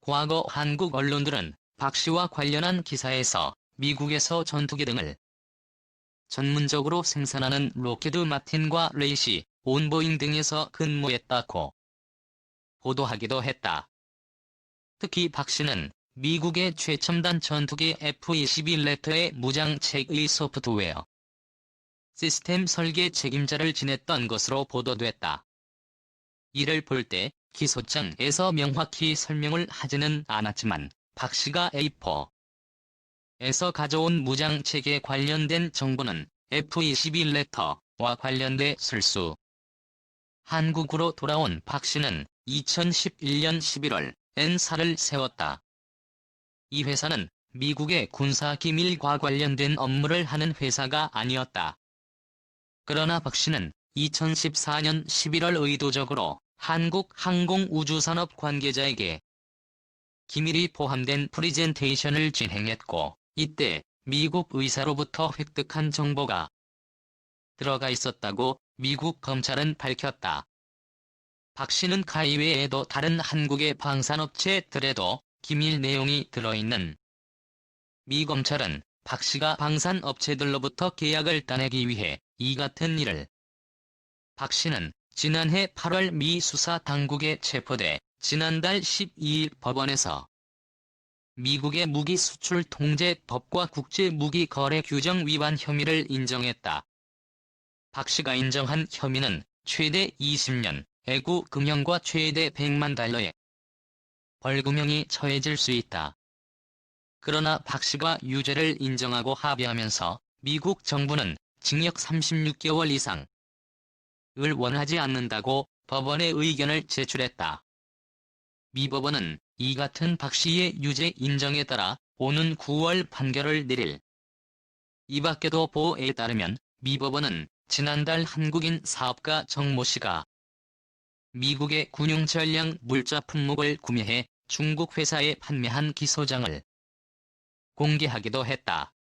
과거 한국 언론들은 박 씨와 관련한 기사에서 미국에서 전투기 등을 전문적으로 생산하는 록히드 마틴과 레이시, 온보잉 등에서 근무했다고 보도하기도 했다. 특히 박 씨는 미국의 최첨단 전투기 F-22 랩터의 무장체의 소프트웨어 시스템 설계 책임자를 지냈던 것으로 보도됐다. 이를 볼 때 기소장에서 명확히 설명을 하지는 않았지만 박 씨가 A4에서 가져온 무장체계에 관련된 정보는 F-22 랩터와 관련돼 쓸수. 한국으로 돌아온 박 씨는 2011년 11월 N사를 세웠다. 이 회사는 미국의 군사기밀과 관련된 업무를 하는 회사가 아니었다. 그러나 박 씨는 2014년 11월 의도적으로 한국항공우주산업 관계자에게 기밀이 포함된 프리젠테이션을 진행했고, 이때 미국 의사로부터 획득한 정보가 들어가 있었다고 미국 검찰은 밝혔다. 박 씨는 가히 외에도 다른 한국의 방산업체들에도 기밀 내용이 들어있는 미 검찰은 박 씨가 방산업체들로부터 계약을 따내기 위해 이 같은 일을 박 씨는 지난해 8월 미 수사당국에 체포돼 지난달 12일 법원에서 미국의 무기수출통제법과 국제무기거래 규정 위반 혐의를 인정했다. 박 씨가 인정한 혐의는 최대 20년, 애구 금형과 최대 100만 달러의 벌금형이 처해질 수 있다. 그러나 박 씨가 유죄를 인정하고 합의하면서 미국 정부는 징역 36개월 이상을 원하지 않는다고 법원에 의견을 제출했다. 미 법원은 이 같은 박 씨의 유죄 인정에 따라 오는 9월 판결을 내릴. 이 밖에도 보도에 따르면 미 법원은 지난달 한국인 사업가 정모 씨가 미국의 군용 전략 물자 품목을 구매해 중국 회사에 판매한 기소장을 공개하기도 했다.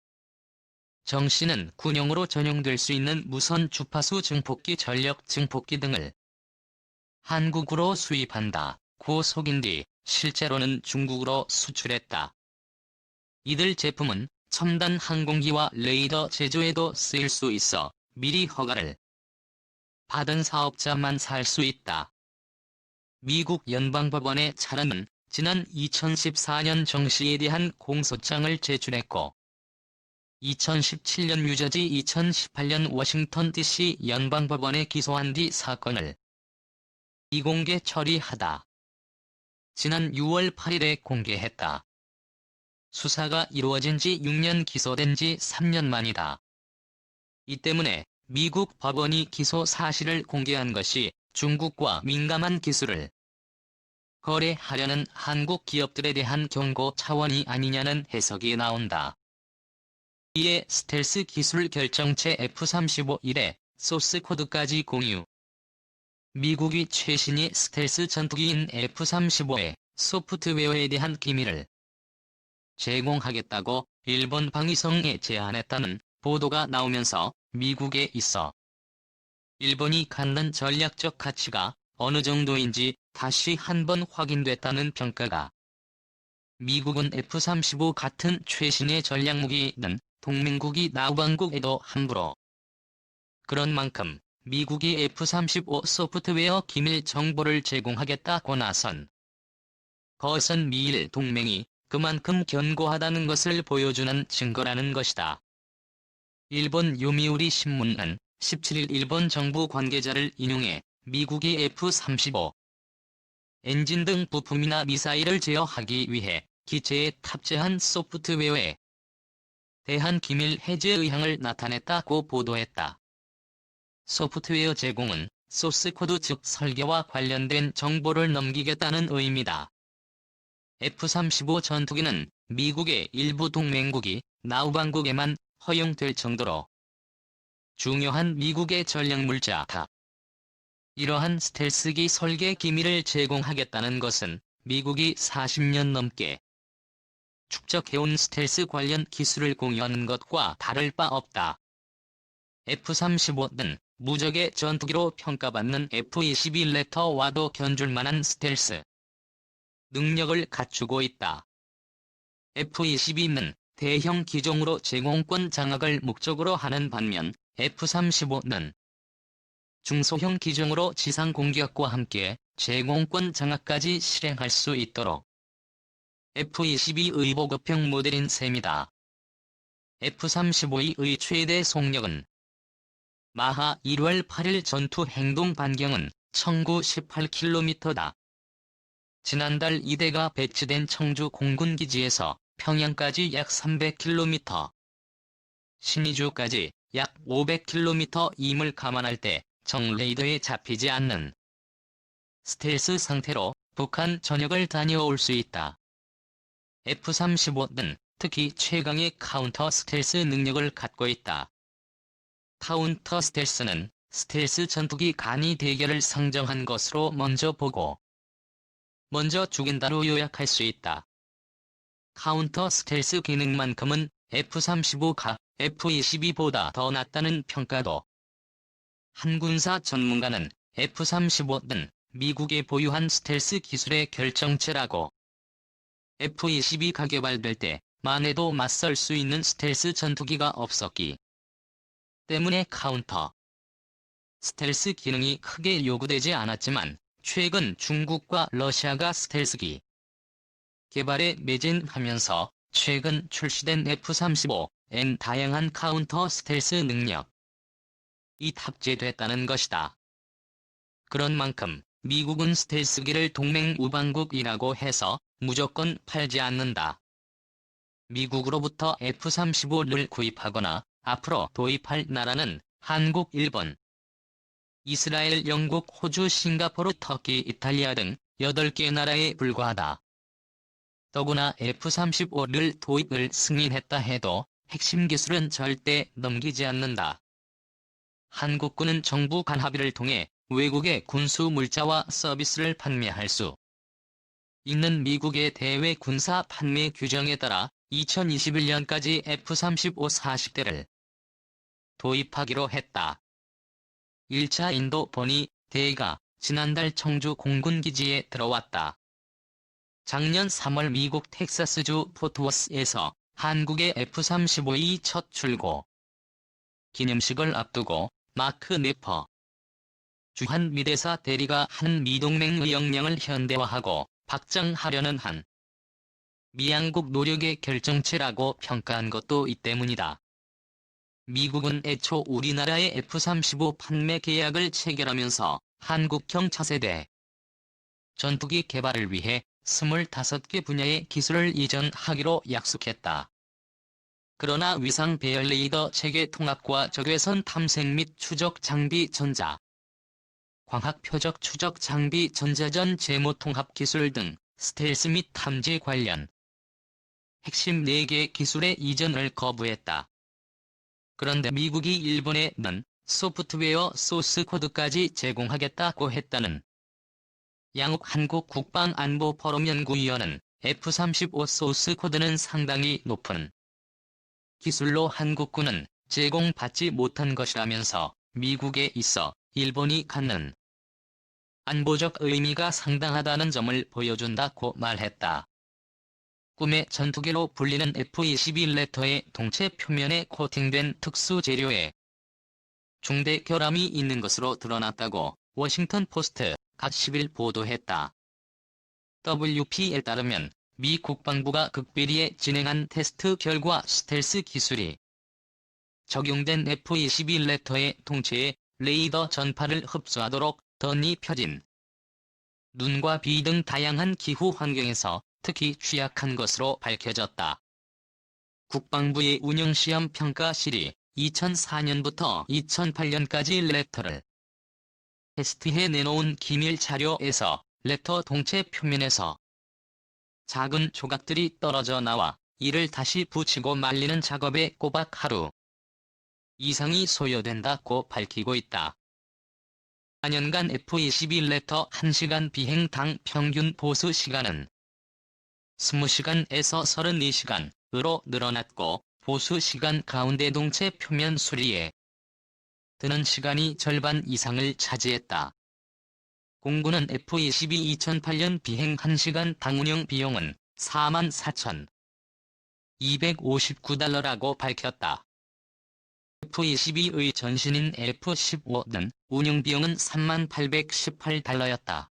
정 씨는 군용으로 전용될 수 있는 무선 주파수 증폭기, 전력 증폭기 등을 한국으로 수입한다고 속인 뒤 실제로는 중국으로 수출했다. 이들 제품은 첨단 항공기와 레이더 제조에도 쓰일 수 있어 미리 허가를 받은 사업자만 살 수 있다. 미국 연방법원의 차라는 지난 2014년 정 씨에 대한 공소장을 제출했고, 2017년 뉴저지, 2018년 워싱턴 DC 연방법원에 기소한 뒤 사건을 비공개 처리하다 지난 6월 8일에 공개했다. 수사가 이루어진 지 6년, 기소된 지 3년 만이다. 이 때문에 미국 법원이 기소 사실을 공개한 것이 중국과 민감한 기술을 거래하려는 한국 기업들에 대한 경고 차원이 아니냐는 해석이 나온다. 이에 스텔스 기술 결정체 F-35일의 소스 코드까지 공유. 미국이 최신의 스텔스 전투기인 F-35의 소프트웨어에 대한 기밀을 제공하겠다고 일본 방위성에 제안했다는 보도가 나오면서 미국에 있어 일본이 갖는 전략적 가치가 어느 정도인지 다시 한번 확인됐다는 평가가. 미국은 F-35 같은 최신의 전략무기는 동맹국이 나우방국에도 함부로. 그런 만큼 미국이 F-35 소프트웨어 기밀 정보를 제공하겠다고 나선 것은 미일 동맹이 그만큼 견고하다는 것을 보여주는 증거라는 것이다. 일본 요미우리 신문은 17일 일본 정부 관계자를 인용해 미국이 F-35 엔진 등 부품이나 미사일을 제어하기 위해 기체에 탑재한 소프트웨어에 대한 기밀 해제 의향을 나타냈다고 보도했다. 소프트웨어 제공은 소스코드, 즉 설계와 관련된 정보를 넘기겠다는 의미다. F-35 전투기는 미국의 일부 동맹국이 나우방국에만 허용될 정도로 중요한 미국의 전략물자다. 이러한 스텔스기 설계 기밀을 제공하겠다는 것은 미국이 40년 넘게 축적해온 스텔스 관련 기술을 공유하는 것과 다를 바 없다. F-35는 무적의 전투기로 평가받는 F-22 랩터와도 견줄만한 스텔스 능력을 갖추고 있다. F-22는 대형 기종으로 제공권 장악을 목적으로 하는 반면 F-35는 중소형 기종으로 지상 공격과 함께 제공권 장악까지 실행할 수 있도록 F-22의 보급형 모델인 셈이다. F-35의 최대 속력은 마하 1월 8일 전투 행동 반경은 1918km다. 지난달 이대가 배치된 청주 공군기지에서 평양까지 약 300km, 신의주까지 약 500km임을 감안할 때 적 레이더에 잡히지 않는 스텔스 상태로 북한 전역을 다녀올 수 있다. F-35는 특히 최강의 카운터 스텔스 능력을 갖고 있다. 카운터 스텔스는 스텔스 전투기 간이 대결을 상정한 것으로 먼저 보고 먼저 죽인다로 요약할 수 있다. 카운터 스텔스 기능만큼은 F-35가 F-22보다 더 낫다는 평가도. 한 군사 전문가는 F-35는 미국이 보유한 스텔스 기술의 결정체라고. F-22가 개발될 때 만에도 맞설 수 있는 스텔스 전투기가 없었기 때문에 카운터 스텔스 기능이 크게 요구되지 않았지만 최근 중국과 러시아가 스텔스기 개발에 매진하면서 최근 출시된 F-35엔 다양한 카운터 스텔스 능력이 탑재됐다는 것이다. 그런 만큼 미국은 스텔스기를 동맹 우방국이라고 해서 무조건 팔지 않는다. 미국으로부터 F-35를 구입하거나 앞으로 도입할 나라는 한국, 일본, 이스라엘, 영국, 호주, 싱가포르, 터키, 이탈리아 등 8개 나라에 불과하다. 더구나 F-35를 도입을 승인했다 해도 핵심 기술은 절대 넘기지 않는다. 한국군은 정부 간 합의를 통해 외국에 군수 물자와 서비스를 판매할 수 있는 미국의 대외 군사 판매 규정에 따라 2021년까지 F-35 40대를 도입하기로 했다. 1차 인도 번위 대가 지난달 청주 공군기지에 들어왔다. 작년 3월 미국 텍사스주 포트워스에서 한국의 F-35의 첫 출고 기념식을 앞두고 마크 네퍼 주한미대사 대리가 한 미동맹 의역량을 현대화하고 확장하려는 한 미양국 노력의 결정체라고 평가한 것도 이 때문이다. 미국은 애초 우리나라의 F-35 판매 계약을 체결하면서 한국형 차세대 전투기 개발을 위해 25개 분야의 기술을 이전하기로 약속했다. 그러나 위상 배열 레이더 체계 통합과 적외선 탐색 및 추적 장비 전자, 광학 표적 추적 장비 전자전 제모 통합 기술 등 스텔스 및 탐지 관련 핵심 4개 기술의 이전을 거부했다. 그런데 미국이 일본에 는 소프트웨어 소스 코드까지 제공하겠다고 했다는 양욱 한국 국방안보 포럼 연구위원은 F-35 소스 코드는 상당히 높은 기술로 한국군은 제공받지 못한 것이라면서 미국에 있어 일본이 갖는 안보적 의미가 상당하다는 점을 보여준다고 말했다. 꿈의 전투기로 불리는 F-22 레터의 동체 표면에 코팅된 특수 재료에 중대 결함이 있는 것으로 드러났다고 워싱턴 포스트가 10일 보도했다. WP에 따르면 미 국방부가 극비리에 진행한 테스트 결과 스텔스 기술이 적용된 F-22 레터의 동체에 레이더 전파를 흡수하도록 던이 펴진 눈과 비 등 다양한 기후 환경에서 특히 취약한 것으로 밝혀졌다. 국방부의 운영시험평가실이 2004년부터 2008년까지 레터를 테스트해 내놓은 기밀 자료에서 레터 동체 표면에서 작은 조각들이 떨어져 나와 이를 다시 붙이고 말리는 작업에 꼬박 하루 이상이 소요된다고 밝히고 있다. 4년간 F-22 레터 1시간 비행당 평균 보수 시간은 20시간에서 32시간으로 늘어났고 보수 시간 가운데 동체 표면 수리에 드는 시간이 절반 이상을 차지했다. 공군은 F-22 2008년 비행 1시간 당 운영 비용은 44,259달러라고 밝혔다. F-22의 전신인 F-15는 운영 비용은 3818달러였다.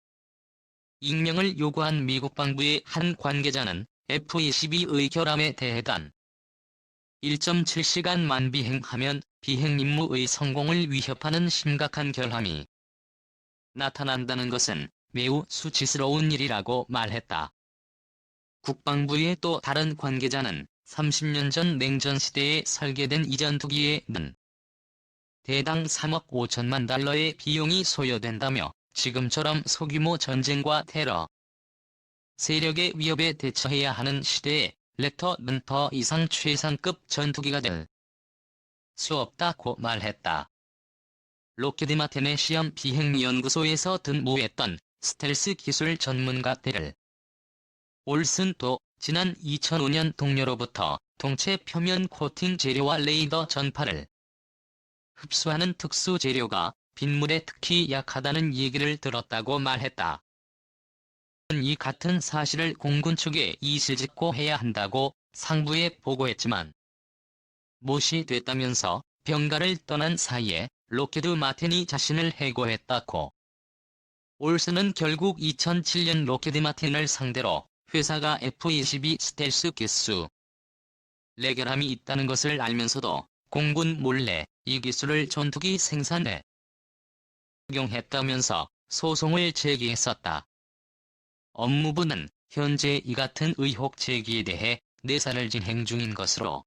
익명을 요구한 미국 방부의 한 관계자는 F-22의 결함에 대해 단 1.7시간만 비행하면 비행 임무의 성공을 위협하는 심각한 결함이 나타난다는 것은 매우 수치스러운 일이라고 말했다. 국방부의 또 다른 관계자는 30년 전 냉전 시대에 설계된 이 전투기에는 대당 3억 5천만 달러의 비용이 소요된다며 지금처럼 소규모 전쟁과 테러 세력의 위협에 대처해야 하는 시대에 랩터는 더 이상 최상급 전투기가 될 수 없다고 말했다. 록히드 마틴의 시험 비행연구소에서 근무했던 스텔스 기술 전문가 데럴 올슨도 지난 2005년 동료로부터 동체 표면 코팅 재료와 레이더 전파를 흡수하는 특수 재료가 빗물에 특히 약하다는 얘기를 들었다고 말했다. 이 같은 사실을 공군 측에 이실직고 해야 한다고 상부에 보고했지만 무시됐다면서 병가를 떠난 사이에 록히드 마틴이 자신을 해고했다고. 올슨은 결국 2007년 록히드 마틴을 상대로 회사가 F-22 스텔스 기수 레결함이 있다는 것을 알면서도 공군 몰래 이 기술을 전투기 생산에 적용했다면서 소송을 제기했었다. 업무부는 현재 이 같은 의혹 제기에 대해 내사를 진행 중인 것으로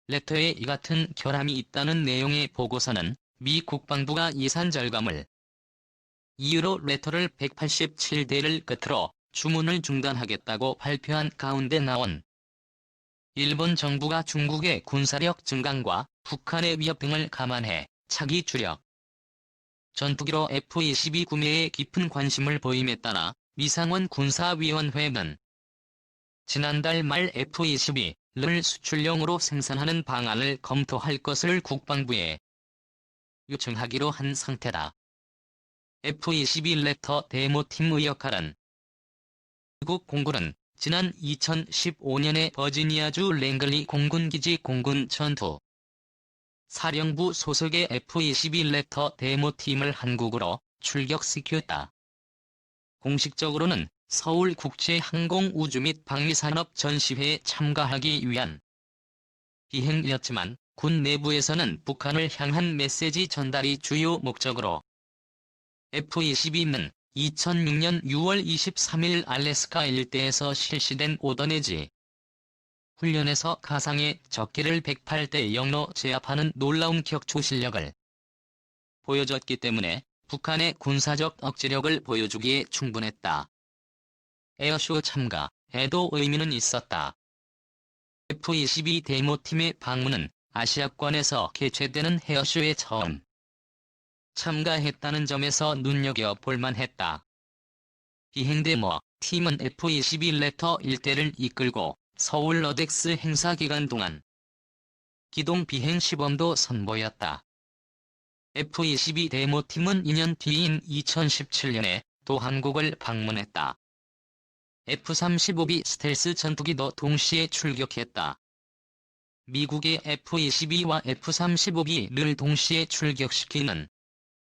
랩터에 이 같은 결함이 있다는 내용의 보고서는 미 국방부가 예산 절감을 이유로 랩터를 187대를 끝으로 주문을 중단하겠다고 발표한 가운데 나온 일본 정부가 중국의 군사력 증강과 북한의 위협 등을 감안해 차기 주력 전투기로 F-22 구매에 깊은 관심을 보임에 따라 미상원 군사위원회는 지난달 말 F-22를 수출용으로 생산하는 방안을 검토할 것을 국방부에 요청하기로 한 상태다. F-22 랩터 데모팀의 역할은 미국 공군은 지난 2015년에 버지니아주 랭글리 공군기지 공군 전투 사령부 소속의 F-22 랩터 데모팀을 한국으로 출격시켰다. 공식적으로는 서울국제항공우주 및 방위산업 전시회에 참가하기 위한 비행이었지만 군 내부에서는 북한을 향한 메시지 전달이 주요 목적으로 F-22는 2006년 6월 23일 알래스카 일대에서 실시된 오더네지 훈련에서 가상의 적기를 108대 0로 제압하는 놀라운 격추 실력을 보여줬기 때문에 북한의 군사적 억지력을 보여주기에 충분했다. 에어쇼 참가에도 의미는 있었다. F-22 데모팀의 방문은 아시아권에서 개최되는 에어쇼에 처음 참가했다는 점에서 눈여겨볼 만했다. 비행데모 팀은 F-22 랩터 1대를 이끌고 서울 어덱스 행사 기간 동안 기동 비행 시범도 선보였다. F-22 데모팀은 2년 뒤인 2017년에 또 한국을 방문했다. F-35B 스텔스 전투기도 동시에 출격했다. 미국의 F-22와 F-35B를 동시에 출격시키는